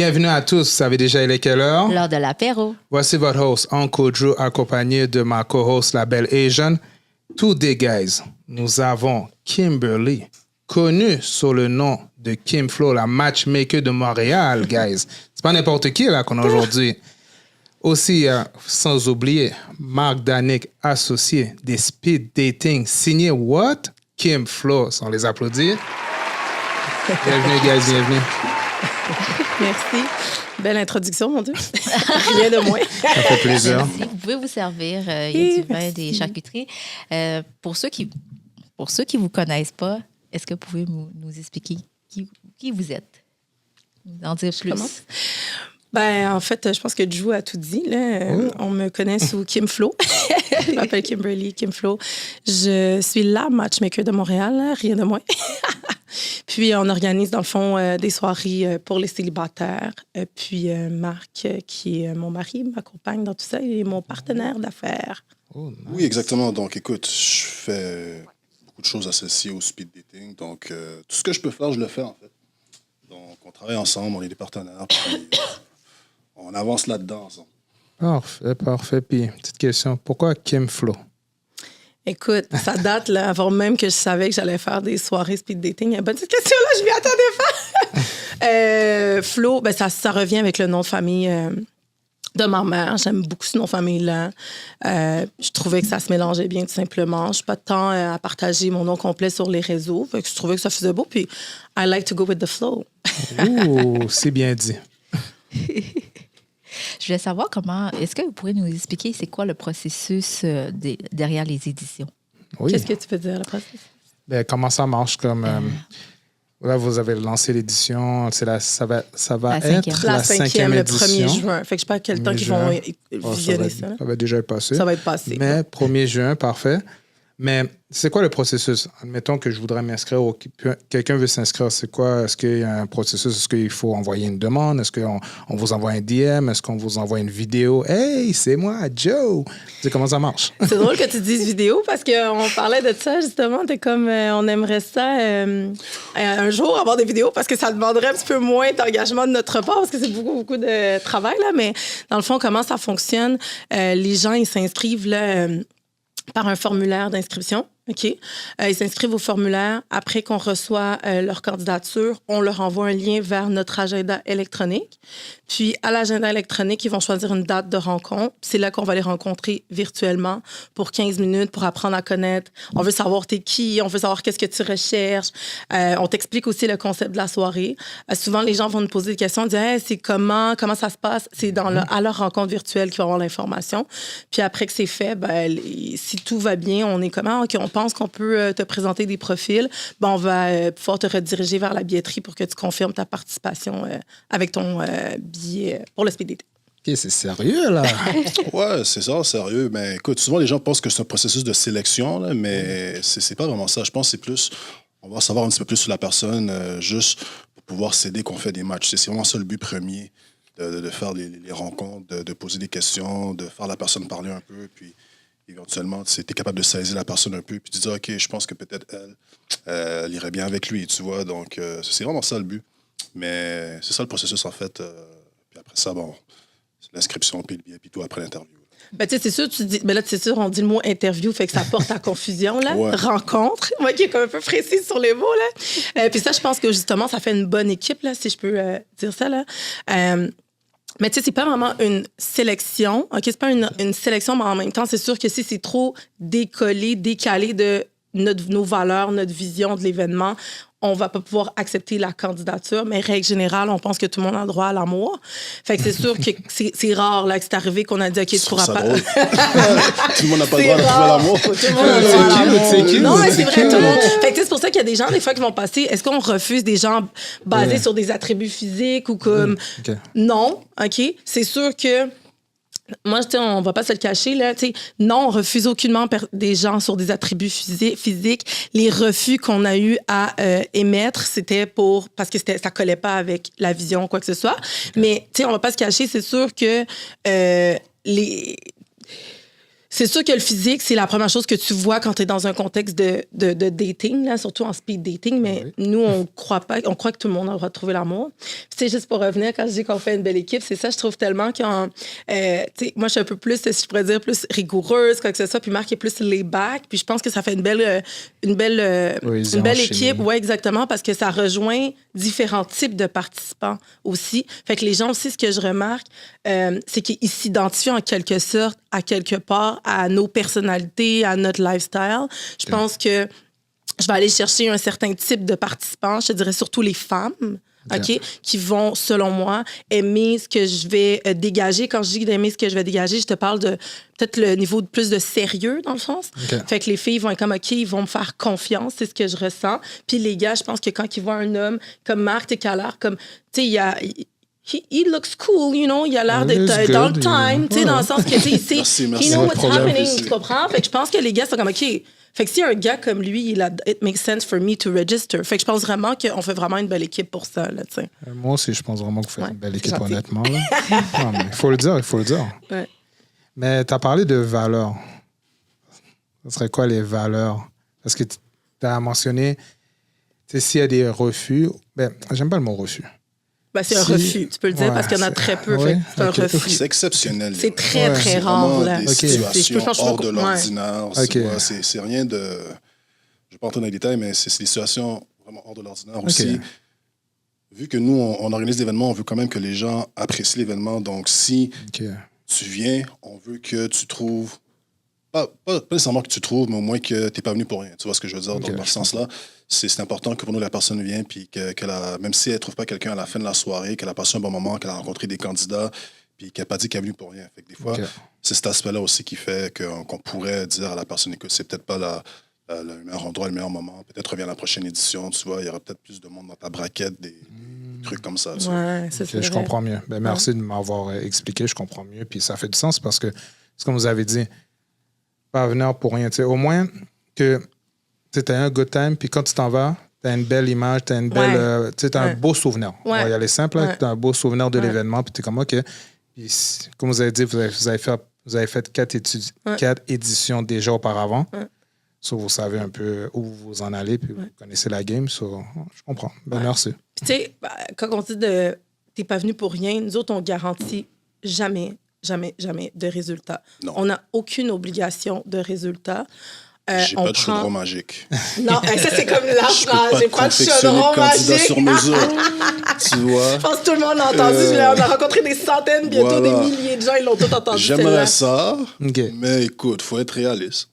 Bienvenue à tous. Vous savez déjà il est quelle heure? L'heure de l'apéro. Voici votre host, Uncle Drew, accompagné de ma co-host, la belle Asian. Today, guys, nous avons Kimberly, connue sous le nom de Kim Flo, la matchmaker de Montréal, guys. C'est pas n'importe qui là qu'on a aujourd'hui. Aussi, sans oublier, Marc Danick, associé des Speed Dating, signé what? Kim Flo. On les applaudit. Bienvenue, guys, bienvenue. Merci. Belle introduction, mon Dieu. Rien de moins. Ça fait plaisir. Merci. Vous pouvez vous servir. Il y a du vin, des charcuteries. Pour ceux qui vous connaissent pas, est-ce que vous pouvez nous expliquer qui vous êtes? Nous en dire plus. Ben, en fait, je pense que Drew a tout dit. Là. On me connaît sous Kim Flo. Je m'appelle Kimberly, Kim Flo. Je suis la matchmaker de Montréal, là, rien de moins. Puis, on organise, dans le fond, des soirées pour les célibataires. Puis, Marc, qui est mon mari, m'accompagne dans tout ça. Il est mon partenaire d'affaires. Oh, nice. Oui, exactement. Donc, écoute, je fais beaucoup de choses associées au speed dating. Donc, tout ce que je peux faire, je le fais, en fait. Donc, on travaille ensemble, on est des partenaires. Puis, on avance là-dedans ensemble. Parfait. Puis, petite question. Pourquoi Kim Flo? Écoute, ça date, là, avant même que je savais que j'allais faire des soirées speed dating. Il y a une petite question, là, je m'y attendais pas. Flo, ben, ça revient avec le nom de famille de ma mère. J'aime beaucoup ce nom de famille-là. Je trouvais que ça se mélangeait bien, tout simplement. Je n'ai pas de temps à partager mon nom complet sur les réseaux. Fait que je trouvais que ça faisait beau. Puis, I like to go with the flow. Ouh, c'est bien dit. Je voulais savoir est-ce que vous pourriez nous expliquer c'est quoi le processus derrière les éditions? Oui. Qu'est-ce que tu peux dire, le processus? Ben, comment ça marche? Là, vous avez lancé l'édition. Ça va être la cinquième édition. Le 1er juin. Fait que je sais pas quel temps qu'ils vont visionner ça. Ça va déjà être passé. Ça va être passé. Mais 1er juin, parfait. Mais c'est quoi le processus? Admettons que je voudrais m'inscrire ou quelqu'un veut s'inscrire. C'est quoi? Est-ce qu'il y a un processus? Est-ce qu'il faut envoyer une demande? Est-ce qu'on vous envoie un DM? Est-ce qu'on vous envoie une vidéo? Hey, c'est moi, Joe! Tu sais comment ça marche? C'est drôle que tu dises vidéo parce qu'on parlait de ça justement. T'es comme, on aimerait ça un jour avoir des vidéos parce que ça demanderait un petit peu moins d'engagement de notre part parce que c'est beaucoup de travail. Là. Mais dans le fond, comment ça fonctionne? Les gens, ils s'inscrivent là, par un formulaire d'inscription. OK? Ils s'inscrivent au formulaire. Après qu'on reçoit leur candidature, on leur envoie un lien vers notre agenda électronique. Puis, à l'agenda électronique, ils vont choisir une date de rencontre. C'est là qu'on va les rencontrer virtuellement pour 15 minutes pour apprendre à connaître. On veut savoir t'es qui, on veut savoir qu'est-ce que tu recherches. On t'explique aussi le concept de la soirée. Souvent, les gens vont nous poser des questions, dire hey, c'est comment ça se passe? C'est à leur rencontre virtuelle qu'ils vont avoir l'information. Puis après que c'est fait, ben, si tout va bien, on est comment? OK, on pense qu'on peut te présenter des profils. Ben, on va pouvoir te rediriger vers la billetterie pour que tu confirmes ta participation avec ton billet pour le speed dating. OK, c'est sérieux, là? Ouais, c'est ça, sérieux. Mais écoute, souvent, les gens pensent que c'est un processus de sélection, là, mais c'est pas vraiment ça. Je pense que c'est plus... On va savoir un petit peu plus sur la personne juste pour pouvoir s'aider qu'on fait des matchs. C'est vraiment ça le but premier, de faire les rencontres, de poser des questions, de faire la personne parler un peu, puis éventuellement, tu es capable de saisir la personne un peu, puis tu dis, OK, je pense que peut-être elle irait bien avec lui, tu vois. Donc, c'est vraiment ça le but. Mais c'est ça le processus, en fait. Puis après ça, bon, c'est l'inscription, puis le billet, puis tout après l'interview. Ben, tu sais, c'est sûr, tu dis, ben là, c'est sûr, on dit le mot interview, fait que ça porte à confusion, là. Ouais. Rencontre, moi qui est comme un peu précise sur les mots, là. Puis ça, je pense que justement, ça fait une bonne équipe, là, si je peux dire ça, là. Mais tu sais, c'est pas vraiment une sélection. OK, c'est pas une sélection, mais en même temps, c'est sûr que si c'est trop décalé de nos valeurs, notre vision de l'événement, on va pas pouvoir accepter la candidature. Mais règle générale, on pense que tout le monde a le droit à l'amour. Fait que c'est sûr que c'est rare là, que c'est arrivé qu'on a dit OK, tu pourras pas. Tout le monde n'a pas le droit de trouver l'amour. Tout le monde a le droit à l'amour. Non, mais c'est vrai, tout le monde. Fait que c'est pour ça qu'il y a des gens, des fois, qui vont passer. Est-ce qu'on refuse des gens basés sur des attributs physiques ou comme. Okay. Non, OK. C'est sûr que. Moi, on va pas se le cacher, là. Non, on refuse aucunement des gens sur des attributs physiques. Les refus qu'on a eu à émettre, c'était parce que ça collait pas avec la vision, quoi que ce soit. Okay. Mais, on va pas se cacher, c'est sûr que C'est sûr que le physique, c'est la première chose que tu vois quand tu es dans un contexte de dating, là, surtout en speed dating, mais nous, on croit que tout le monde a le droit de trouver l'amour. C'est juste pour revenir, quand je dis qu'on fait une belle équipe, c'est ça, je trouve tellement moi, je suis un peu plus, si je pourrais dire, plus rigoureuse, quoi que ce soit, puis Marc est plus lay-back, puis je pense que ça fait une belle équipe. Oui, exactement, parce que ça rejoint différents types de participants aussi. Fait que les gens aussi, ce que je remarque, c'est qu'ils s'identifient en quelque sorte à quelque part à nos personnalités, à notre lifestyle. Je pense que je vais aller chercher un certain type de participants, je te dirais surtout les femmes, OK, qui vont, selon moi, aimer ce que je vais dégager. Quand je dis d'aimer ce que je vais dégager, je te parle de peut-être le niveau de plus de sérieux, dans le sens. Fait que les filles vont être comme, OK, ils vont me faire confiance, c'est ce que je ressens. Puis les gars, je pense que quand ils voient un homme comme Marc, t'es qu'à l'air comme, tu sais, il y a... He looks cool, you know, il a l'air d'être dans le time, tu sais, dans le sens que, tu sais, he knows what's happening, tu comprends? Fait que je pense que les gars sont comme, OK. Fait que si un gars comme lui, it makes sense for me to register. Fait que je pense vraiment qu'on fait vraiment une belle équipe pour ça, là, tu sais. Moi aussi, je pense vraiment que vous faites une belle équipe, honnêtement. Non, mais il faut le dire. Ouais. Mais tu as parlé de valeurs. Ce serait quoi les valeurs? Parce que tu as mentionné, tu sais, s'il y a des refus, ben, j'aime pas le mot refus. Ben, c'est un refus, tu peux le dire, parce qu'il y en a très peu. Fait que c'est un refus. C'est exceptionnel. C'est très, très rare. Là. Des situations hors de l'ordinaire. C'est rien de... Je ne vais pas entrer dans les détails, mais c'est des situations vraiment hors de l'ordinaire aussi. Vu que nous, on organise l'événement, on veut quand même que les gens apprécient l'événement. Donc, si tu viens, on veut que tu trouves... Pas nécessairement que tu trouves, mais au moins que tu n'es pas venu pour rien. Tu vois ce que je veux dire? Donc, dans ce sens-là, c'est important que pour nous, la personne vienne, puis même si elle ne trouve pas quelqu'un à la fin de la soirée, qu'elle a passé un bon moment, qu'elle a rencontré des candidats, puis qu'elle n'a pas dit qu'elle est venue pour rien. Fait que des fois, c'est cet aspect-là aussi qui fait qu'on pourrait dire à la personne que c'est peut-être pas le meilleur endroit, le meilleur moment. Peut-être reviens à la prochaine édition, tu vois, il y aura peut-être plus de monde dans ta braquette, des trucs comme ça. Je comprends mieux. Ben, merci de m'avoir expliqué, je comprends mieux. Puis ça fait du sens parce que, c'est comme vous avez dit, pas venir pour rien. T'sais, au moins que tu as un good time, puis quand tu t'en vas, tu as une belle image, tu as un beau souvenir. On va y aller simple, tu as un beau souvenir de l'événement, puis tu es comme OK. Puis, comme vous avez dit, vous avez fait 4 éditions déjà auparavant. So, vous savez un peu où vous en allez, puis vous connaissez la game. So, je comprends. Ben, merci. Puis, tu sais, quand on dit t'es pas venu pour rien, nous autres, on garantit jamais de résultats. Non. On n'a aucune obligation de résultats. J'ai pas de chaudron magique. Non, ça, c'est comme la phrase. J'ai pas de chaudron magique. Sur mesure. Tu vois? Je pense que tout le monde l'a entendu. On a rencontré des centaines, bientôt des milliers de gens. Ils l'ont tous entendu. J'aimerais ça, mais écoute, il faut être réaliste.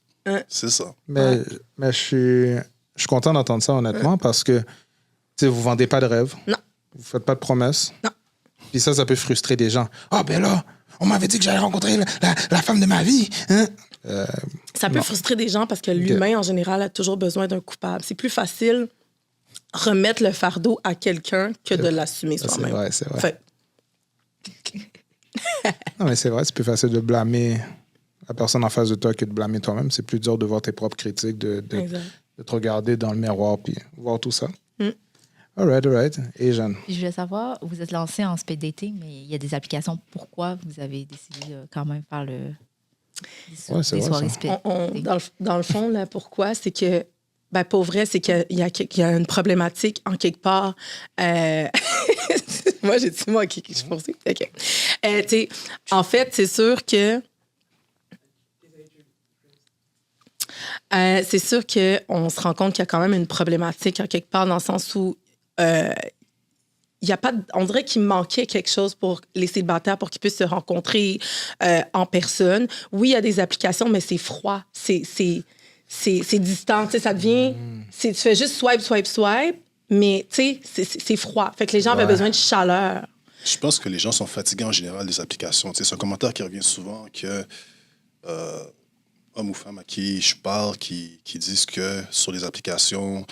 C'est ça. Mais je suis content d'entendre ça, honnêtement, parce que vous ne vendez pas de rêve. Non. Vous ne faites pas de promesses. Non. Puis ça peut frustrer des gens. Ah, ben là, on m'avait dit que j'allais rencontrer la femme de ma vie. Hein? Ça peut frustrer des gens parce que l'humain, en général, a toujours besoin d'un coupable. C'est plus facile remettre le fardeau à quelqu'un que de l'assumer soi-même. C'est vrai. Non, mais c'est vrai, c'est plus facile de blâmer la personne en face de toi que de blâmer toi-même. C'est plus dur de voir tes propres critiques, de te regarder dans le miroir puis voir tout ça. All right. Et Jeanne? Je voulais savoir, vous êtes lancé en speed dating, mais il y a des applications. Pourquoi vous avez décidé de quand même faire des soirées speed dating? Dans le fond, là, pourquoi? C'est que, pour vrai, c'est qu'il y a une problématique en quelque part. Moi, j'ai dit moi qui je pensais. OK. En fait, c'est sûr que... c'est sûr qu'on se rend compte qu'il y a quand même une problématique en quelque part dans le sens où il y a pas on dirait qu'il manquait quelque chose pour les célibataires pour qu'ils puissent se rencontrer en personne. Oui, il y a des applications, mais c'est froid. C'est distant. Ça devient... tu fais juste swipe, mais c'est froid. Fait que les gens avaient besoin de chaleur. Je pense que les gens sont fatigués en général des applications. C'est un commentaire qui revient souvent que... hommes ou femmes à qui je parle qui disent que sur les applications,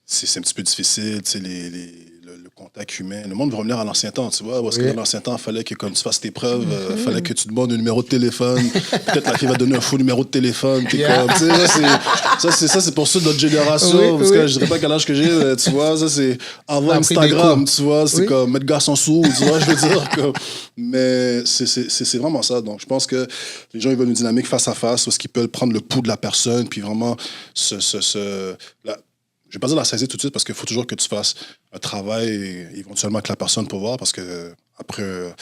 c'est un petit peu difficile, tu sais, le contact humain. Le monde veut revenir à l'ancien temps, tu vois. Parce que dans l'ancien temps, il fallait que, comme tu fasses tes preuves, il fallait que tu demandes un numéro de téléphone. Peut-être la fille va te donner un faux numéro de téléphone. Puis comme, tu sais, ça, c'est pour ceux de notre génération. Parce que je dirais pas quel âge que j'ai, mais tu vois. Ça, c'est avant Instagram, tu vois. C'est comme mettre garçon sous, tu vois, je veux dire. Comme, mais c'est vraiment ça. Donc, je pense que les gens, ils veulent une dynamique face à face, parce qu'ils peuvent prendre le pouls de la personne, puis vraiment je ne vais pas dire la saisir tout de suite parce qu'il faut toujours que tu fasses un travail éventuellement avec la personne pour voir parce que après,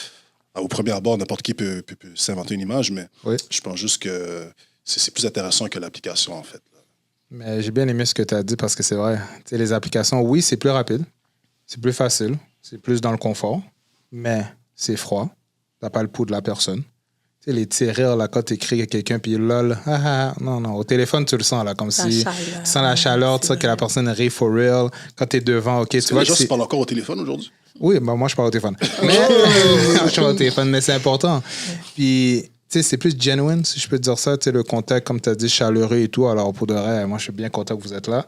au premier abord, n'importe qui peut s'inventer une image, mais je pense juste que c'est plus intéressant que l'application en fait. Mais j'ai bien aimé ce que tu as dit parce que c'est vrai. Tu sais, les applications, oui, c'est plus rapide, c'est plus facile, c'est plus dans le confort, mais c'est froid. Tu n'as pas le pouls de la personne. Tu sais, les petits rires, là, quand tu écris à quelqu'un, puis lol, non, au téléphone, tu le sens, là, comme si tu sens la chaleur, tu sais, que la personne rit for real. Quand tu es devant, OK, tu vois. Les gens se parlent encore au téléphone aujourd'hui? Oui, ben, moi, je parle au téléphone. Mais, je parle au téléphone, mais c'est important. Puis, tu sais, c'est plus genuine, si je peux te dire ça. Tu sais, le contact, comme tu as dit, chaleureux et tout. Alors, pour de vrai, moi, je suis bien content que vous êtes là.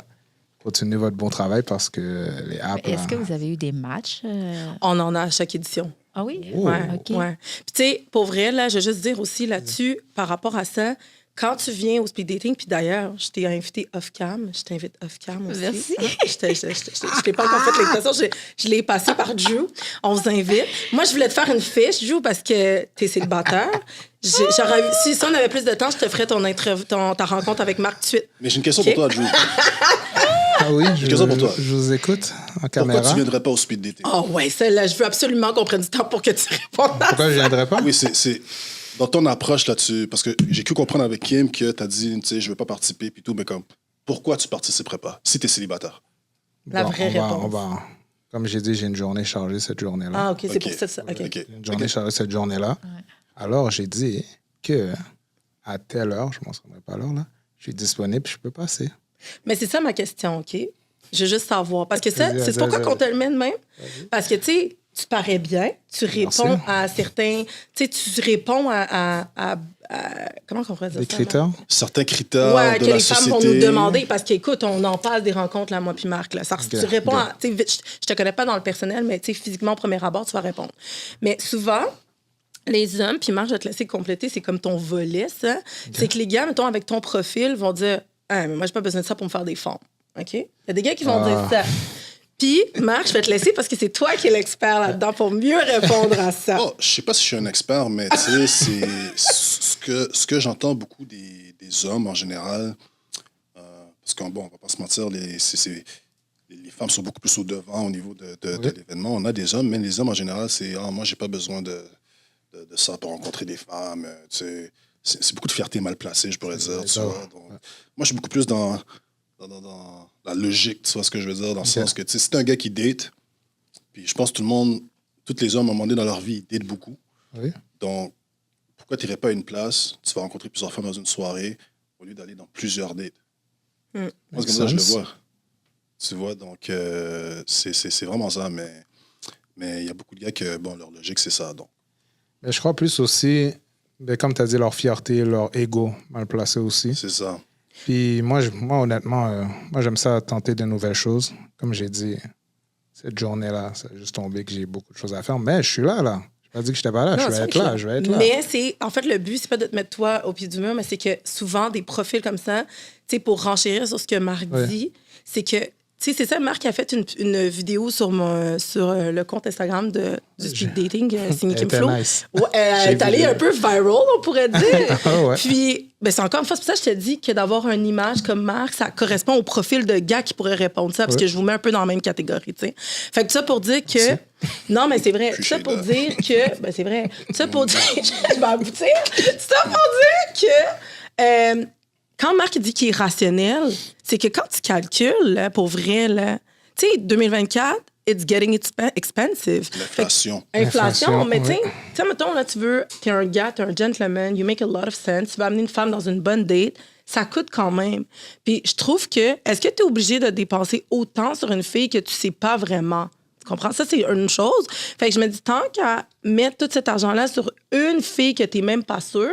Continuez votre bon travail parce que les apps. Est-ce que vous avez eu des matchs? On en a à chaque édition. Ah oui? Ouais, OK. ouais. Puis tu sais, pour vrai, là, je veux juste dire aussi là-dessus, par rapport à ça, quand tu viens au speed dating, puis d'ailleurs, je t'ai invité off-cam, je t'invite off-cam aussi. Merci. Je t'ai pas encore fait l'invitation, je l'ai passé par Drew. On vous invite. Moi, je voulais te faire une fiche, Drew, parce que t'es célibataire. Si on avait plus de temps, je te ferais ta rencontre avec Marc tout de suite. Mais j'ai une question pour toi, Drew. Ah oui, J'ai une question pour toi. Je vous écoute en caméra. Pourquoi tu ne viendrais pas au speed dating? Oh ouais, celle-là, je veux absolument qu'on prenne du temps pour que tu répondes. Pourquoi je ne viendrais pas? Oui, c'est dans ton approche là-dessus, parce que j'ai cru comprendre avec Kim que tu as dit, tu sais, je ne veux pas participer, puis tout, mais comme, pourquoi tu participerais pas si tu es célibataire? La vraie réponse. Comme j'ai dit, j'ai une journée chargée cette journée-là. Ah, OK, c'est pour ça. OK. Une journée chargée cette journée-là. Ouais. Alors, j'ai dit que à telle heure, je ne m'en souviendrai pas l'heure, là, je suis disponible, je peux passer. Mais c'est ça ma question, OK? Je veux juste savoir. Parce que ça, c'est pourquoi qu'on te le met de même. Parce que, tu sais, tu parais bien, tu réponds à certains... Tu sais, tu réponds à comment on pourrait dire ça? Des critères? Certains critères ouais, de que la les femmes société. vont nous demander. Parce qu'écoute, on en passe des rencontres, là, moi puis Marc. Là. Ça, tu réponds à... Tu sais, je te connais pas dans le personnel, mais tu sais, physiquement, au premier abord, tu vas répondre. Mais souvent... Les hommes, puis Marc, je vais te laisser compléter, c'est comme ton volet, ça. C'est que les gars, mettons, avec ton profil, vont dire « Ah, mais moi, j'ai pas besoin de ça pour me faire des fonds. » OK? Il y a des gars qui vont dire ça. Puis, Marc, je vais te laisser parce que c'est toi qui es l'expert là-dedans pour mieux répondre à ça. Oh, je sais pas si je suis un expert, mais tu sais, c'est ce que j'entends beaucoup des hommes en général. Parce qu'on on va pas se mentir, les femmes sont beaucoup plus au devant au niveau de l'événement. On a des hommes, mais les hommes en général, c'est « Ah, moi, j'ai pas besoin de ça pour rencontrer des femmes. » C'est beaucoup de fierté mal placée, je pourrais dire. Tu vois? Donc, moi, je suis beaucoup plus dans la logique, tu vois ce que je veux dire, dans le sens que si c'est un gars qui date, puis je pense que tous les hommes, à un moment donné dans leur vie, ils datent beaucoup. Oui. Donc, pourquoi tu n'irais pas à une place, tu vas rencontrer plusieurs femmes dans une soirée, au lieu d'aller dans plusieurs dates? Moi, c'est comme ça que je le vois. Tu vois, donc, c'est vraiment ça, mais il y a beaucoup de gars que, bon, leur logique, c'est ça, donc. Mais je crois plus aussi, comme tu as dit, leur fierté, leur ego mal placé aussi. C'est ça. Puis moi honnêtement, moi, j'aime ça tenter de nouvelles choses. Comme j'ai dit, cette journée-là, ça a juste tombé que j'ai beaucoup de choses à faire. Mais je suis là. Je n'ai pas dit que je n'étais pas là. Je vais être là. Mais en fait, le but, c'est pas de te mettre toi au pied du mur, mais c'est que souvent, des profils comme ça, tu sais, pour renchérir sur ce que Marc dit, c'est que tu sais, c'est ça, Marc a fait une vidéo sur le compte Instagram du speed dating, signé Kim Flo. Nice. Ouais, elle est allée un peu viral, on pourrait dire. Ouais. Puis, ben, c'est encore une fois, c'est pour ça que je te dis que d'avoir une image comme Marc, ça correspond au profil de gars qui pourrait répondre ça, parce que je vous mets un peu dans la même catégorie, tu sais. Fait que ça pour dire que... Non, mais c'est vrai. Ça pour dire que... Ben, c'est vrai. Ça pour dire... Je vais aboutir. Ça pour dire que... quand Marc dit qu'il est rationnel, c'est que quand tu calcules, là, pour vrai, tu sais, 2024, it's getting expensive. Inflation, mais tu sais, mettons, là, t'es un gars, t'es un gentleman, you make a lot of sense, tu vas amener une femme dans une bonne date, ça coûte quand même. Puis je trouve que, est-ce que tu es obligé de dépenser autant sur une fille que tu sais pas vraiment? Tu Tu comprends? Ça, c'est une chose. Fait que je me dis, tant qu'à mettre tout cet argent-là sur une fille que tu n'es même pas sûr,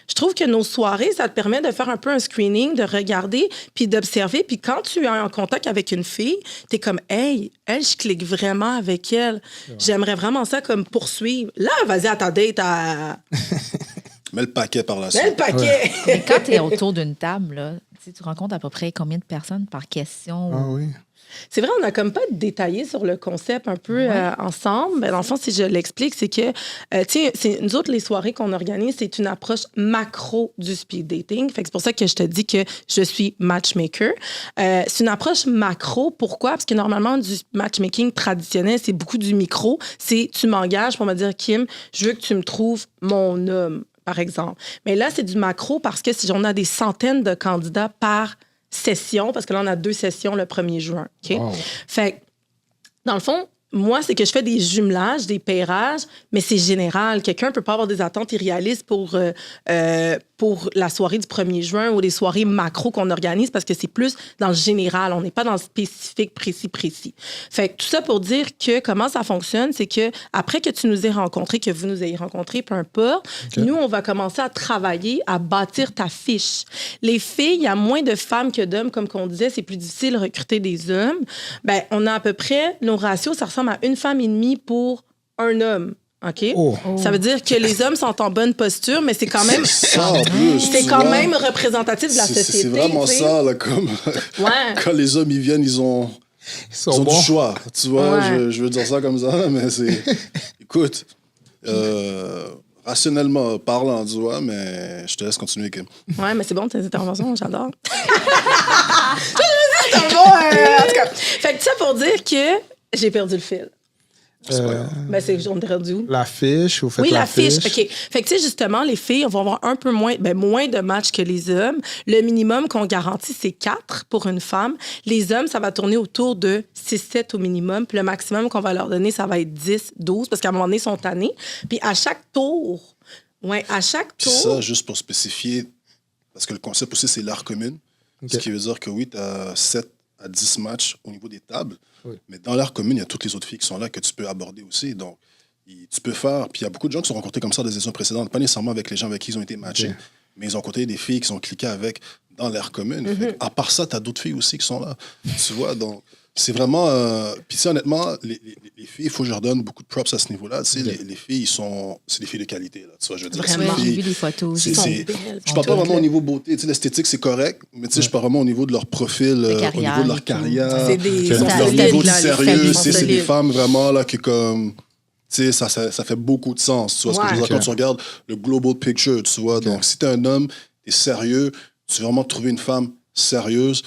je trouve que nos soirées, ça te permet de faire un peu un screening, de regarder, puis d'observer. Puis quand tu es en contact avec une fille, tu es comme, hey, elle, je clique vraiment avec elle. J'aimerais vraiment ça comme poursuivre. Là, vas-y à ta date à... Mets le paquet par la Mets le suite. paquet! Mais quand tu es autour d'une table, là, tu rencontres à peu près combien de personnes par question? Ah oui. C'est vrai, on n'a comme pas détaillé sur le concept un peu ensemble. Ben, dans le fond, si je l'explique, c'est que, nous autres, les soirées qu'on organise, c'est une approche macro du speed dating. Fait que c'est pour ça que je te dis que je suis matchmaker. C'est une approche macro. Pourquoi? Parce que normalement, du matchmaking traditionnel, c'est beaucoup du micro. C'est tu m'engages pour me dire, Kim, je veux que tu me trouves mon homme, par exemple. Mais là, c'est du macro parce que si on a des centaines de candidats par session, parce que là, on a 2 sessions le 1er juin. OK? Wow. Fait que, dans le fond, moi, c'est que je fais des jumelages, des pairages, mais c'est général. Quelqu'un ne peut pas avoir des attentes irréalistes pour la soirée du 1er juin ou les soirées macro qu'on organise parce que c'est plus dans le général. On n'est pas dans le spécifique, précis. Fait que tout ça pour dire que comment ça fonctionne, c'est que après que tu nous aies rencontrés, que vous nous ayez rencontrés, peu importe, nous, on va commencer à travailler, à bâtir ta fiche. Les filles, il y a moins de femmes que d'hommes, comme qu'on disait, c'est plus difficile de recruter des hommes. Ben, on a à peu près, nos ratios, ça ressemble à 1 femme et demie pour 1 homme. OK? Oh. Ça veut dire que les hommes sont en bonne posture, mais c'est quand même... C'est ça, en plus, C'est tu quand vois. même représentatif de la C'est société. vraiment tu sais. ça, là, comme... Ouais. Quand les hommes, ils viennent, ils ont sont du choix. Tu vois, Ouais. je veux dire ça comme ça, mais c'est... Écoute, rationnellement parlant, tu vois, mais je te laisse continuer, Kim. Ouais, mais c'est bon, tes interventions, j'adore. C'est bon, en tout cas. Fait que tout ça pour dire que j'ai perdu le fil. Ben, on est rendu où? La fiche, vous faites Oui, la fiche. OK. Fait que, tu sais, justement, les filles, on va avoir un peu moins de matchs que les hommes. Le minimum qu'on garantit, c'est 4 pour une femme. Les hommes, ça va tourner autour de 6-7 au minimum. Puis le maximum qu'on va leur donner, ça va être 10-12 parce qu'à un moment donné, ils sont tannés. Puis à chaque tour, Puis ça, juste pour spécifier, parce que le concept aussi, c'est l'art commune. Ce qui veut dire que oui, tu as 7 à 10 matchs au niveau des tables. Oui. Mais dans l'art commune, il y a toutes les autres filles qui sont là que tu peux aborder aussi. Donc, tu peux faire... Puis il y a beaucoup de gens qui sont rencontrés comme ça dans des éditions précédentes, pas nécessairement avec les gens avec qui ils ont été matchés, Ok. mais ils ont rencontré des filles qui sont cliquées avec dans l'art commune. Fait que, à part ça, tu as d'autres filles aussi qui sont là. Tu vois, donc... C'est vraiment... Puis tu sais, honnêtement, les filles, il faut que je leur donne beaucoup de props à ce niveau-là. Tu sais, les filles, c'est des filles de qualité. Là, tu vois, je veux dire, Vraiment. c'est des J'ai filles- vu des photos. c'est- Ils sont c'est- belles. Je parle pas vraiment au niveau beauté. Tu sais, l'esthétique, c'est correct, mais tu sais, je parle vraiment au niveau de leur profil, au carrière niveau de et leur tout. carrière, C'est des... Ok. ils sont leur solides, niveau de là, les sérieux. filles Tu sont sais, c'est des solides. femmes vraiment là, qui, comme... Tu sais, ça fait beaucoup de sens. Tu vois ce que je veux dire? Ok. Quand tu regardes le global picture, tu vois. Donc, si t'es un homme, t'es sérieux, tu veux vraiment trouver une femme sérieuse,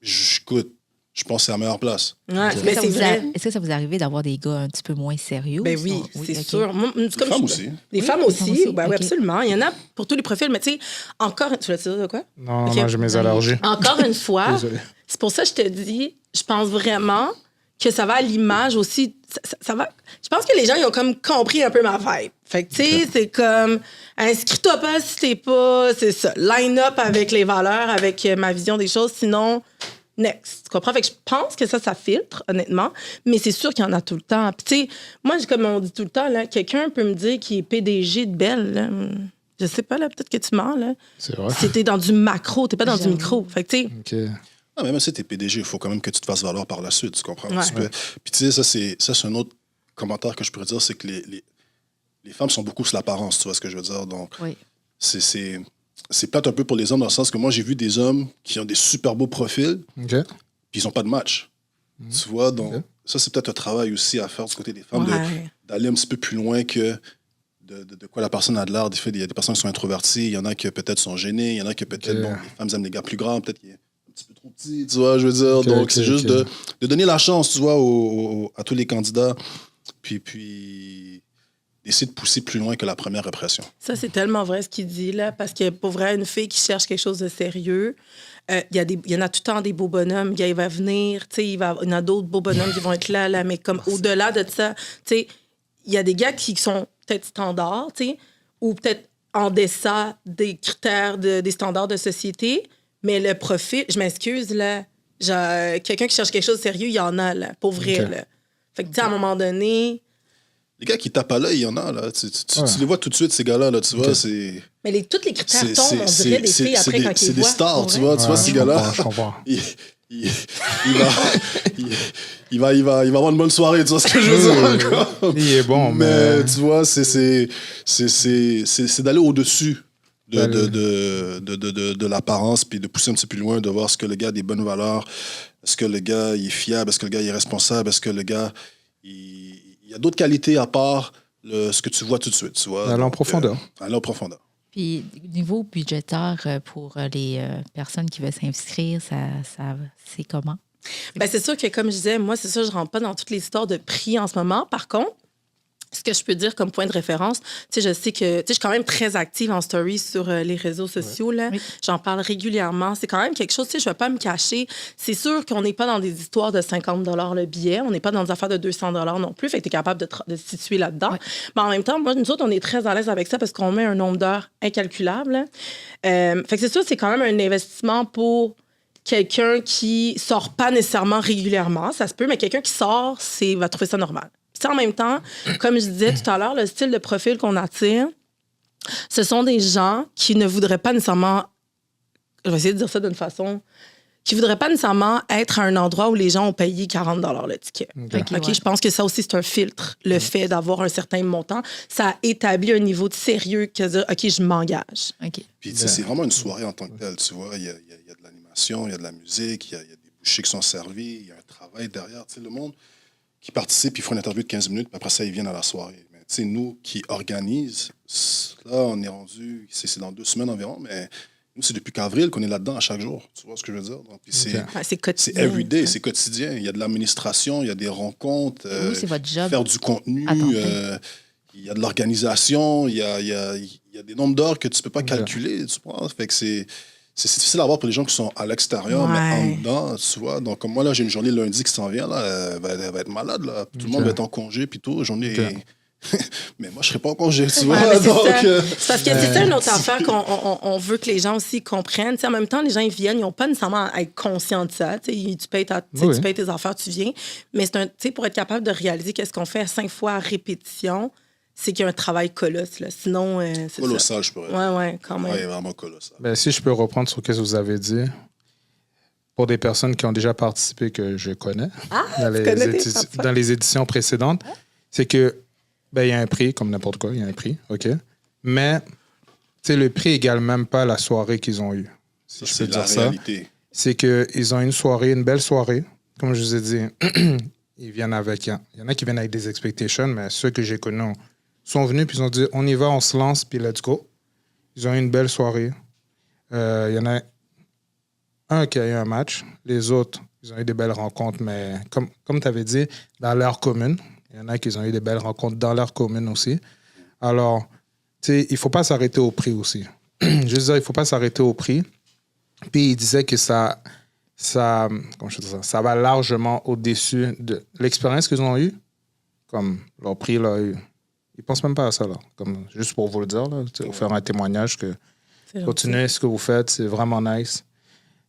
écoute, je pense que c'est la meilleure place. Ouais, mais c'est vrai. Est-ce que ça vous arrive d'avoir des gars un petit peu moins sérieux? Ben oui, ou ça? c'est ok. sûr. Moi, c'est comme femmes je- aussi. Des Oui, femmes des aussi. femmes aussi, Ben oui, ok. absolument. Il y en a pour tous les profils. Mais tu sais, encore... Tu veux dire de quoi? Non, Ok. non, j'ai mes allergies. Encore une fois, Désolé. c'est pour ça que je te dis, je pense vraiment que ça va à l'image aussi. Ça va... Je pense que les gens, ils ont comme compris un peu ma vibe. Fait que, tu sais, c'est comme, inscris-toi pas si t'es pas, c'est ça, line up avec les valeurs, avec ma vision des choses, sinon, next. Tu comprends? Fait que je pense que ça filtre, honnêtement, mais c'est sûr qu'il y en a tout le temps. Puis, tu sais, moi, comme on dit tout le temps, là, quelqu'un peut me dire qu'il est PDG de Bell, là. Je sais pas, là, peut-être que tu mens, là. C'est vrai. Si t'es dans du macro, t'es pas dans du J'avoue. micro. Fait que, tu sais, OK. Ah, même si t'es PDG, il faut quand même que tu te fasses valoir par la suite, tu comprends? Ouais. Tu peux- Puis tu sais, ça, c'est un autre commentaire que je pourrais dire, c'est que les femmes sont beaucoup sur l'apparence, tu vois ce que je veux dire? Donc, Oui. c'est plate un peu pour les hommes dans le sens que moi, j'ai vu des hommes qui ont des super beaux profils, OK. puis ils n'ont pas de match. Tu vois? Donc, Ok. ça, c'est peut-être un travail aussi à faire du côté des femmes, ouais. d'aller un petit peu plus loin que de quoi la personne a de l'air. Il y a des personnes qui sont introverties, il y en a qui peut-être sont gênées, il y en a qui peut-être, Ok. bon, les femmes aiment les gars plus grands, peut-être qu'il est un petit peu trop petit, tu vois, je veux dire. Ok, Donc, ok, c'est juste ok. de donner la chance, tu vois, à tous les candidats, puis d'essayer de pousser plus loin que la première impression. Ça, c'est tellement vrai ce qu'il dit, là, parce que pour vrai, une fille qui cherche quelque chose de sérieux, il y en a tout le temps des beaux bonhommes. Il va venir, tu sais, il y en a d'autres beaux bonhommes qui vont être là, mais comme au-delà de ça, tu sais, il y a des gars qui sont peut-être standards, tu sais, ou peut-être en deçà des critères, des standards de société, mais le profil, je m'excuse, là, quelqu'un qui cherche quelque chose de sérieux, il y en a, là, pour vrai, Ok. là. Fait que, tu sais, à un moment donné... Les gars qui tapent à l'œil, il y en a, là. Tu les vois tout de suite, ces gars-là, là, tu vois, c'est... Mais tous les critères tombent, on dirait, des filles après quand ils c'est des voient. stars, tu vois, ces gars-là. Je comprends. Il va avoir une bonne soirée, tu vois ce que je veux dire? Quoi. Il est bon, mais tu vois, c'est d'aller au-dessus de l'apparence, puis de pousser un petit peu plus loin, de voir est-ce que le gars a des bonnes valeurs, est-ce que le gars il est fiable, est-ce que le gars il est responsable, est-ce que le gars il y a d'autres qualités à part ce que tu vois tout de suite, tu vois. Aller en profondeur. Aller en profondeur. Puis, niveau budgétaire pour les personnes qui veulent s'inscrire, c'est comment? Ben, c'est sûr que, comme je disais, moi, c'est sûr, je ne rentre pas dans toutes les histoires de prix en ce moment. Par contre, ce que je peux dire comme point de référence, tu sais, je sais que, tu sais, je suis quand même très active en story sur les réseaux sociaux, là. Oui. J'en parle régulièrement. C'est quand même quelque chose, tu sais, je ne vais pas me cacher. C'est sûr qu'on n'est pas dans des histoires de 50 $ le billet. On n'est pas dans des affaires de 200 $ non plus. Fait que tu es capable de se situer là-dedans. Oui. Mais en même temps, moi, nous autres, on est très à l'aise avec ça parce qu'on met un nombre d'heures incalculable. Fait que c'est sûr, c'est quand même un investissement pour quelqu'un qui sort pas nécessairement régulièrement. Ça se peut, mais quelqu'un qui sort, va trouver ça normal. Puis en même temps, comme je disais tout à l'heure, le style de profil qu'on attire, ce sont des gens qui ne voudraient pas nécessairement, je vais essayer de dire ça d'une façon, qui ne voudraient pas nécessairement être à un endroit où les gens ont payé 40 $ le ticket. OK. OK, je pense que ça aussi, c'est un filtre. Le fait d'avoir un certain montant, ça établit un niveau de sérieux que de dire, OK, je m'engage. OK. Puis, tu sais, c'est vraiment une soirée en tant que telle, tu vois. Il y a de l'animation, il y a de la musique, il y a des bouchées qui sont servies, il y a un travail derrière. Tu sais, le monde qui participe, ils font une interview de 15 minutes, puis après ça, ils viennent à la soirée. Mais tu sais, nous qui organisent, là, on est rendu, c'est dans 2 semaines environ, mais nous, c'est depuis qu'avril qu'on est là-dedans à chaque jour. Tu vois ce que je veux dire? Donc, puis Ouais, c'est quotidien. c'est everyday, c'est quotidien. Il y a de l'administration, il y a des rencontres, Oui, c'est votre job. faire du contenu, À temps plein. il y a de l'organisation, il y a des nombres d'heures que tu ne peux pas calculer, tu vois? Fait que c'est difficile à voir pour les gens qui sont à l'extérieur, mais en dedans, tu vois. Donc, comme moi, là, j'ai une journée lundi qui s'en vient, là, elle va être malade, là. Tout le monde va être en congé, puis tout. Journée... mais moi, je ne serai pas en congé, tu vois. Ouais, donc, c'est parce que c'est ça une autre affaire qu'on veut que les gens aussi comprennent. T'sais, en même temps, les gens, ils viennent, ils n'ont pas nécessairement à être conscients de ça. Tu payes tes affaires, tu viens. Mais pour être capable de réaliser qu'est-ce qu'on fait 5 fois à répétition, c'est qu'il y a un travail colosse. Là. Sinon, c'est colossal, je pourrais dire. Ouais, quand même. Oui, vraiment colossal. Ben, si je peux reprendre sur ce que vous avez dit, pour des personnes qui ont déjà participé que je connais dans les éditions précédentes, c'est que ben, il y a un prix, comme n'importe quoi, il y a un prix, OK? Mais le prix égale même pas la soirée qu'ils ont eue. Si je peux dire ça. Réalité. C'est qu'ils ont une belle soirée. Comme je vous ai dit, ils viennent avec... Il y en a qui viennent avec des expectations, mais ceux que j'ai connus sont venus, puis ils ont dit, on y va, on se lance, puis let's go. Ils ont eu une belle soirée. Il y en a un qui a eu un match. Les autres, ils ont eu des belles rencontres, mais comme tu avais dit, dans leur commune. Il y en a qui ont eu des belles rencontres dans leur commune aussi. Alors, il ne faut pas s'arrêter au prix aussi. Je veux dire, il ne faut pas s'arrêter au prix. Puis, il disait que ça va largement au-dessus de l'expérience qu'ils ont eue. Comme leur prix, là, ils ne pensent même pas à ça. Là. Comme, juste pour vous le dire, là, vous faire un témoignage que continuez ce que vous faites, c'est vraiment nice.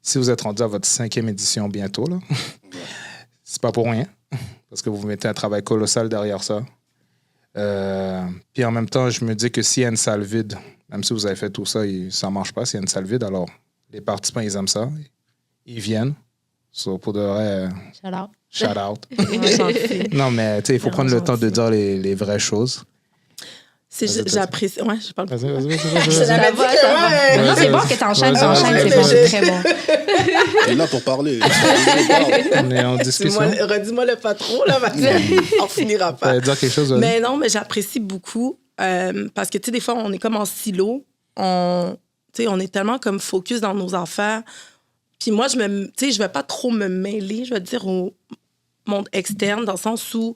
Si vous êtes rendu à votre 5e édition bientôt, là, c'est pas pour rien. Parce que vous mettez un travail colossal derrière ça. Puis en même temps, je me dis que s'il y a une salle vide, même si vous avez fait tout ça, ça ne marche pas. S'il y a une salle vide, alors les participants, ils aiment ça. Ils viennent. So, pour de vrai, shout out. Non, mais il faut prendre le temps de dire les vraies choses. J'apprécie. Ouais, je parle. Vas-y. Non, c'est bon que t'enchaînes, c'est bon, c'est très bon. Il est là pour parler. On est en discussion. Redis-moi le patron, là, on finira pas. Tu allais dire quelque chose, vas-y. Mais non, mais j'apprécie beaucoup parce que, tu sais, des fois, on est comme en silo. On est tellement comme focus dans nos affaires. Puis moi, je vais pas trop me mêler, je vais dire, au monde externe, dans le sens où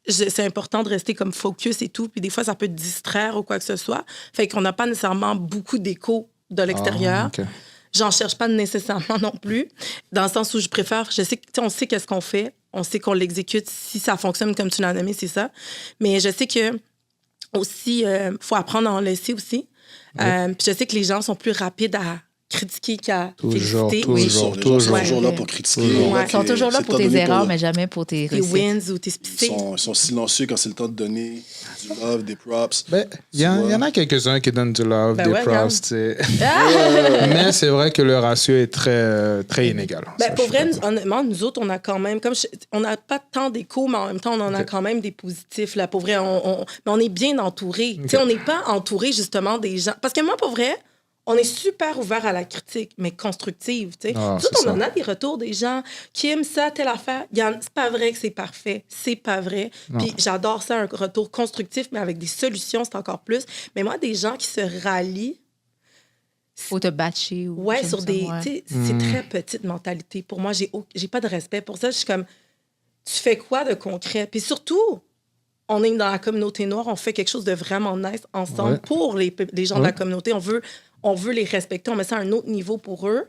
c'est important de rester comme focus et tout. Puis des fois, ça peut te distraire ou quoi que ce soit. Fait qu'on n'a pas nécessairement beaucoup d'écho de l'extérieur. Okay. J'en cherche pas nécessairement non plus. Dans le sens où je préfère... Je sais on sait qu'est-ce qu'on fait. On sait qu'on l'exécute. Si ça fonctionne comme tu l'as nommé, c'est ça. Mais je sais que aussi, faut apprendre à en laisser aussi. Oui. Puis je sais que les gens sont plus rapides à critiquer qu'à Toujours, féliciter. toujours. Les gens sont Ouais. toujours là pour critiquer. Ouais. Ils sont toujours là pour tes erreurs, mais jamais pour tes Tes réussites. wins ou tes Ils sont silencieux quand c'est le temps de donner du love, des props. Ben, il y en a quelques-uns qui donnent du love, Ben des ouais, props, tu sais. Mais c'est vrai que le ratio est très inégal. Ça, Ben, pour je suis vrai, d'accord. honnêtement, nous autres, on a quand même, on n'a pas tant d'échos, mais en même temps, on en a Ok. quand même des positifs. Là. Pour vrai, mais on est bien entouré. Tu sais, on n'est pas entouré justement des gens. Parce que moi, pour vrai, on est super ouvert à la critique, mais constructive. Tu sais. Ah, Nous autres, c'est on en ça. a des retours des gens qui aiment ça, telle affaire. C'est pas vrai que c'est parfait. C'est pas vrai. Non. Puis j'adore ça, un retour constructif, mais avec des solutions, c'est encore plus. Mais moi, des gens qui se rallient, Faut te batcher. Ou ouais, comme sur ça, des. ouais. Tu sais, c'est très petite mentalité. Pour moi, j'ai pas de respect pour ça. Je suis comme, tu fais quoi de concret? Puis surtout, on est dans la communauté noire, on fait quelque chose de vraiment nice ensemble Ouais. pour les gens de Ouais. la communauté. On veut les respecter, on met ça à un autre niveau pour eux.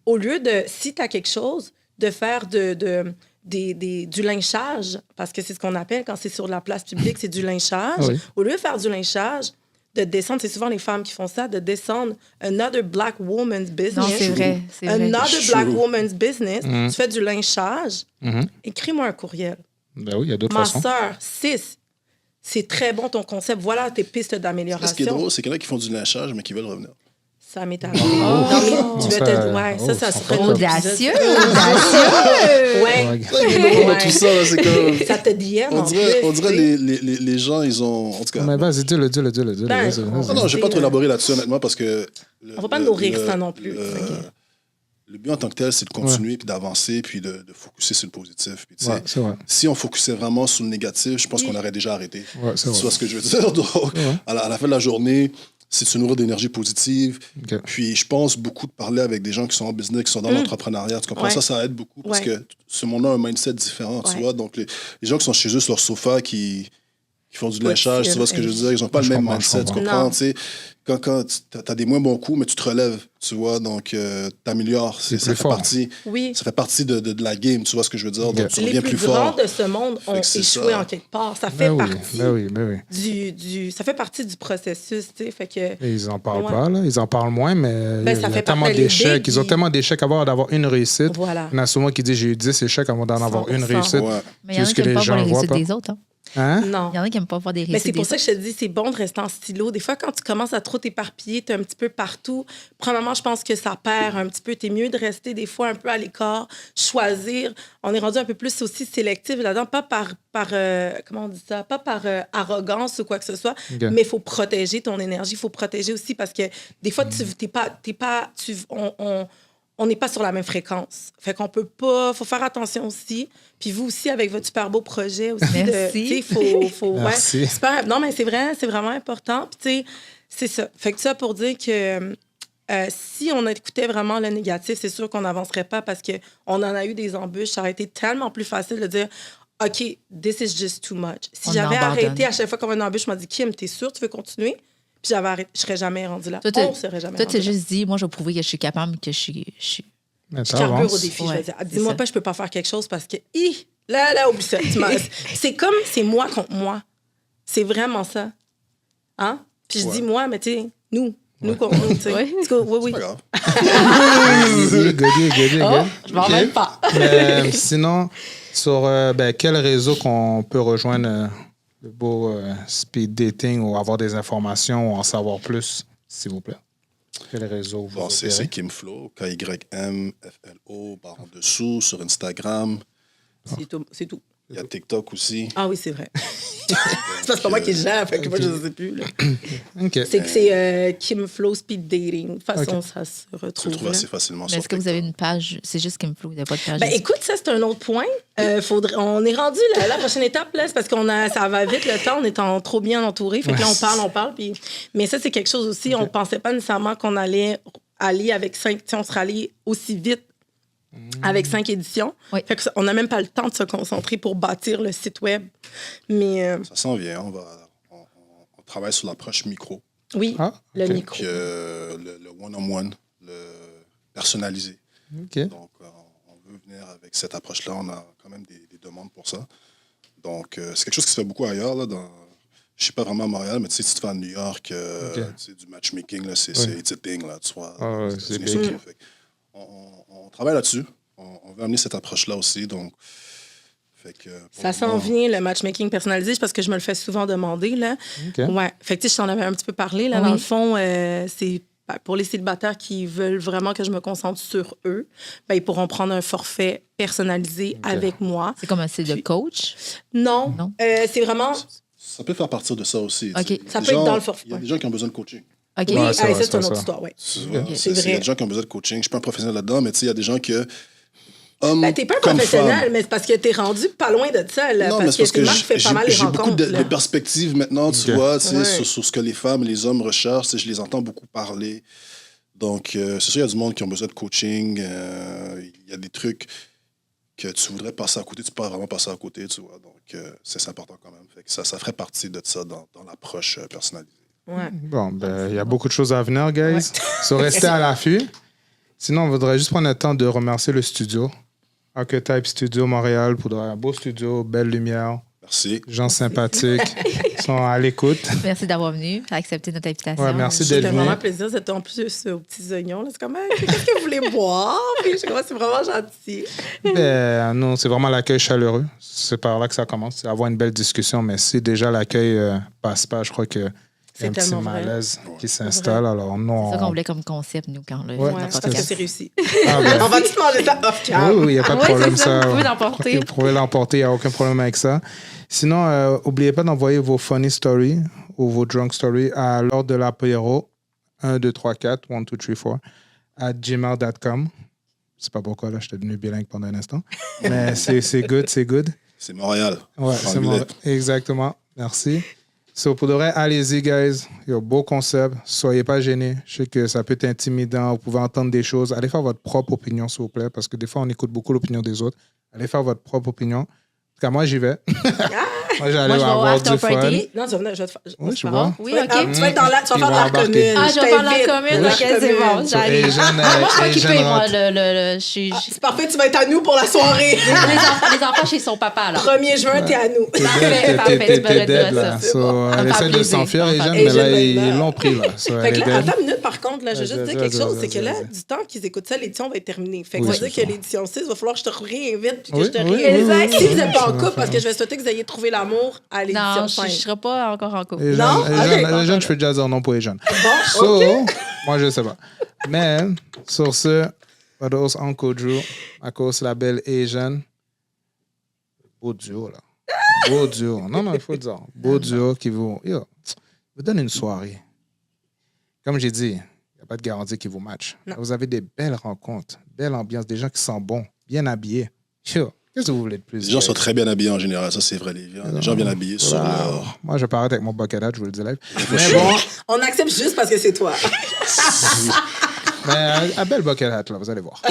Au lieu de, si tu as quelque chose, de faire du lynchage, parce que c'est ce qu'on appelle quand c'est sur la place publique, c'est du lynchage. Oui. Au lieu de faire du lynchage, de descendre, c'est souvent les femmes qui font ça, de descendre another black woman's business. Non, c'est vrai. C'est vrai. Another True. black woman's business. Mhm. Tu fais du lynchage. Mhm. Écris-moi un courriel. Ben oui, il y a d'autres Ma façons. sœur, 6. C'est très bon ton concept. Voilà tes pistes Ce qui est d'amélioration. drôle, c'est qu'il y en a qui font du lynchage, mais qui veulent revenir. Ça m'est arrivé. Non, mais tu veux ça serait un autre Audacieux! épisode. Audacieux! Ouais. Ouais. Tout ça, là, c'est comme... Ça te dit On dirait les gens, ils ont... En tout cas... Mais vas-y, dis-le. Ben, Vas-y. Non, je vais pas trop élaborer là-dessus, honnêtement, parce que... On va pas nourrir ça non plus. Le but en tant que tel, c'est de continuer, puis d'avancer, puis de focuser sur le positif. Puis, tu sais, Ouais, c'est vrai. si on focusait vraiment sur le négatif, je pense qu'on aurait déjà arrêté. Ouais, c'est Tu vrai. vois ce que je veux dire? Donc, Ouais. à la fin de la journée, c'est de se nourrir d'énergie positive. Ok. Puis, je pense beaucoup de parler avec des gens qui sont en business, qui sont dans l'entrepreneuriat. Tu comprends? Ouais. Ça aide beaucoup parce Ouais. que ce monde-là a un mindset différent, tu Ouais. vois. Donc, les gens qui sont chez eux sur leur sofa, qui font du lynchage, tu vois ce que je veux dire? Ils n'ont pas Je le même comprends, mindset, je tu comprends. comprends? Non. Tu sais, quand tu as des moins bons coups, mais tu te relèves, tu vois, donc tu t'améliores. C'est Ça plus fait fort. partie, Oui. ça fait partie de la game, tu vois ce que je veux dire? Donc tu Les reviens plus plus grands fort. de ce monde ont Fait que c'est échoué ça. en quelque part. Ça fait Ben oui, partie ben oui. ça fait partie du processus, tu sais. Fait que... Et ils en parlent Ouais. pas, là. Ils en parlent moins, mais Ben, il ça y a fait tellement partie des d'échecs. bigs, Ils ont ils- tellement d'échecs avant d'avoir une réussite. Voilà. Il y en a souvent qui disent j'ai eu 10 échecs avant d'en avoir une 100%. réussite. Ouais. Mais il y en a Juste qui que n'aiment pas les voir les gens voient réussites pas. des autres. Hein. Hein? Non. Il y en a qui n'aiment pas voir des Mais réussites c'est pour des ça que autres. je te dis, c'est bon de rester en stylo. Des fois, quand tu commences à trop t'éparpiller, tu es un petit peu partout. Premièrement, je pense que ça perd un petit peu. Tu es mieux de rester des fois un peu à l'écart, choisir. On est rendu un peu plus aussi sélectif là-dedans, pas par comment on dit ça, pas par arrogance ou quoi que ce soit, Ok. mais il faut protéger ton énergie. Il faut protéger aussi parce que des fois, on n'est pas sur la même fréquence. Fait qu'on peut pas... faut faire attention aussi. Puis vous aussi, avec votre super beau projet aussi. Merci. Tu sais, faut Merci. ouais, super. Non, mais c'est vrai, c'est vraiment important. Puis tu sais, c'est ça. Fait que ça pour dire que si on écoutait vraiment le négatif, c'est sûr qu'on n'avancerait pas parce qu'on en a eu des embûches. Ça aurait été tellement plus facile de dire OK, this is just too much. Si On j'avais abandonne. arrêté à chaque fois qu'on avait une embûche, je me dis Kim, t'es sûre tu veux continuer? Puis j'avais arrêté, je serais jamais rendue là. Toi, On serait jamais Toi, rendu tu là. juste dit, moi, je vais prouver que je suis capable, que je suis. Mais Je carbure au t'avances. défi. Ouais, Je vais dire, c'est dis-moi ça. pas, je peux pas faire quelque chose parce que, là, oublie ça. C'est comme, c'est moi contre moi. C'est vraiment ça. Hein? Puis je Ouais. dis moi, mais tu sais, nous contre nous, tu sais. Ouais. Parce que, oui. C'est pas grave. Good. Je m'en Ok. même pas. Mais, sinon, sur quel réseau qu'on peut rejoindre le beau speed dating ou avoir des informations ou en savoir plus, s'il vous plaît? Quel réseau vous Bon, c'est opérez? Kimflo, KYMFLO, par en dessous, sur Instagram. C'est tout. Il y a TikTok aussi. Ah oui, c'est vrai. c'est parce que moi qui gère, fait que moi, je ne sais plus. là. OK. C'est que c'est Kim Flow Speed Dating. De toute façon, Ok. ça se Tu le retrouve. trouves là. assez facilement Mais sur est-ce que vous avez TikTok. une page? C'est juste qu'il me faut, il n'y a pas de page. Ben, écoute, ça, c'est un autre point. On est rendu là, la prochaine étape, là, c'est parce ça va vite le temps, on est trop bien entouré. Fait que là, on parle. Puis... Mais ça, c'est quelque chose aussi, on ne pensait pas nécessairement qu'on allait aller avec 5, on serait allé aussi vite avec 5 éditions. Oui. Fait que on n'a même pas le temps de se concentrer pour bâtir le site web. Mais Ça s'en vient. On travaille sur l'approche micro. oui, Ah, le ok. micro. Puis, le one-on-one, le personnalisé. OK. Donc, on veut venir avec cette approche-là. On a quand même des demandes pour ça. Donc, c'est quelque chose qui se fait beaucoup ailleurs. Là, Je suis pas vraiment à Montréal, mais tu sais, si tu vas à New York, tu sais, du matchmaking, là, c'est it's a thing, là, tu vois. Ah ouais, c'est big. surtout. Fait que on travaille là-dessus. On veut amener cette approche-là aussi, donc... Fait que, pour Ça le s'en moment, vient, le matchmaking personnalisé, parce que je me le fais souvent demander. Là. OK. Ouais. Fait que, tu sais, je t'en avais un petit peu parlé. Là. Oui. Dans le fond, c'est pour les célibataires qui veulent vraiment que je me concentre sur eux, ben, ils pourront prendre un forfait personnalisé avec moi. C'est comme un style de Puis- coach. Non, Non. C'est vraiment... ça peut faire partir de ça aussi. tu OK. sais. Ça Les peut être gens- dans le forfait, Il y a ouais. des gens qui ont besoin de coaching. OK. Oui, Ouais, c'est ça, vrai, c'est une ça. autre histoire, oui. Tu vois, C'est il y a vrai. des gens qui ont besoin de coaching. Je suis pas un professionnel là-dedans, mais tu sais, il y a des gens que... hommes Ben, t'es pas un comme professionnel, femmes. mais c'est parce que t'es rendu pas loin de ça. Là, Non, mais parce c'est parce que que Marc fait pas mal les j'ai beaucoup rencontres. de là. perspectives maintenant, tu Ok. vois, tu sais, Ouais. sur ce que les femmes et les hommes recherchent. Tu sais, je les entends beaucoup parler. Donc, c'est sûr, il y a du monde qui ont besoin de coaching. Il y a des trucs que tu voudrais passer à côté, tu peux pas vraiment passer à côté, tu vois. Donc, c'est important quand même. Fait que ça ferait partie de ça dans l'approche personnalisée. Ouais. Bon, ben, il y a beaucoup de choses à venir, guys. So, restez à l'affût. Sinon, on voudrait juste prendre le temps de remercier le studio. Archetype Studio Montréal pour un beau studio, belle lumière, Merci. gens sympathiques, sont à l'écoute. Merci d'avoir venu, accepté notre invitation. Ouais, merci C'était d'être venu. vraiment plaisir. C'était en plus aux petits oignons. là. C'est comme, qu'est-ce que vous voulez boire? Puis je sais pas, c'est vraiment gentil. Ben, non, c'est vraiment l'accueil chaleureux. C'est par là que ça commence. C'est avoir une belle discussion, mais si déjà l'accueil passe pas, je crois qu'il y a C'est un petit tellement vrai. malaise qui s'installe. Alors, non. C'est ça qu'on voulait comme concept, nous, quand on l'a Ouais, fait, Ouais, notre parce que podcast. c'est réussi. Ah, ben, On va tout manger ça off-cam. oui, il n'y a pas de Ouais, problème. c'est ça, Ça, vous pouvez l'emporter. Vous pouvez l'emporter, il n'y a aucun problème avec ça. Sinon, n'oubliez pas d'envoyer vos funny stories ou vos drunk stories à l'heure de l'apéro 1, 2, 3, 4, 1, 2, 3, 4 @gmail.com. Je sais pas pourquoi, là, je suis devenu bilingue pendant un instant. Mais c'est good, c'est good. C'est Montréal. Ouais, c'est Anglais. bon. Exactement. Merci. So, pour de vrai, allez-y, guys. Il y a un beau concept. Soyez pas gênés. Je sais que ça peut être intimidant. Vous pouvez entendre des choses. Allez faire votre propre opinion, s'il vous plaît, parce que des fois, on écoute beaucoup l'opinion des autres. Allez faire votre propre opinion. En tout cas, moi, j'y vais. Moi, j'allais Moi, je vais au avoir after du fun. party. Non, tu vas venir, je vais te faire. Oui, c'est tu pas vois. grave. Oui, Tu vas- OK. Tu vas être dans la, tu vas Ils faire de vont la embarquer. commune. Ah, je vais faire la t'invite. commune. La OK, c'est commune. bon, j'arrive. Asian, Moi, je suis Asian occupée, moi. rentre. Je suis... Ah, c'est parfait, tu vas être à nous pour la soirée. Les enfants chez son papa, là. 1er juin, t'es à nous. Parfait, parfait, tu me T'es rediras dead, là. ça. C'est So, bon. Ça elle me fait essaie de plaisir. s'enfuir, Ça me fait Asian, mais là, plaisir. ils l'ont pris, là. So, Fait elle que est là, dead. attends une minute, par contre, là, je veux juste dire quelque chose. C'est que là, Vas-y. du temps qu'ils écoutent ça, l'édition va être terminée. Fait que Oui, ça veut dire c'est que ça. l'édition 6, il va falloir que je te réinvite puis que Oui, je te oui, réinvite. oui, Si oui, vous n'êtes pas en oui. couple, parce que je vais souhaiter que vous ayez trouvé l'amour à l'édition Non, je ne 5. serai pas encore en couple. Les Non? jeunes, Ok. je peux déjà dire non pour les jeunes. Bon, So, OK. moi, je sais pas. Mais, sur ce, Vados Uncle Drew, à cause de la belle Asian. Beau duo, là. Beau duo. Non, il faut le dire. Beau duo qui vous donne une soirée. Comme j'ai dit, il n'y a pas de garantie qui vous match. Non. Vous avez des belles rencontres, belle ambiance, des gens qui sont bons, bien habillés. Yo, qu'est-ce que vous voulez de plus? Les gens sont guys? très bien habillés en général, ça c'est vrai. Les gens bien habillés sur Wow. leur... Moi, je parle avec mon bucket hat, je vous le dis live. Mais bon, On accepte juste parce que c'est toi. mais un bel bucket hat, là, vous allez voir.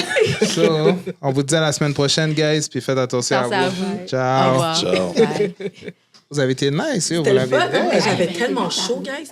So, on vous dit à la semaine prochaine, guys, puis faites attention Pense à à vous. vous. Au Ciao. revoir. Ciao. Bye. Vous avez été nice, yo, vous C'était le l'avez fun, hein? fait. J'avais tellement chaud, guys.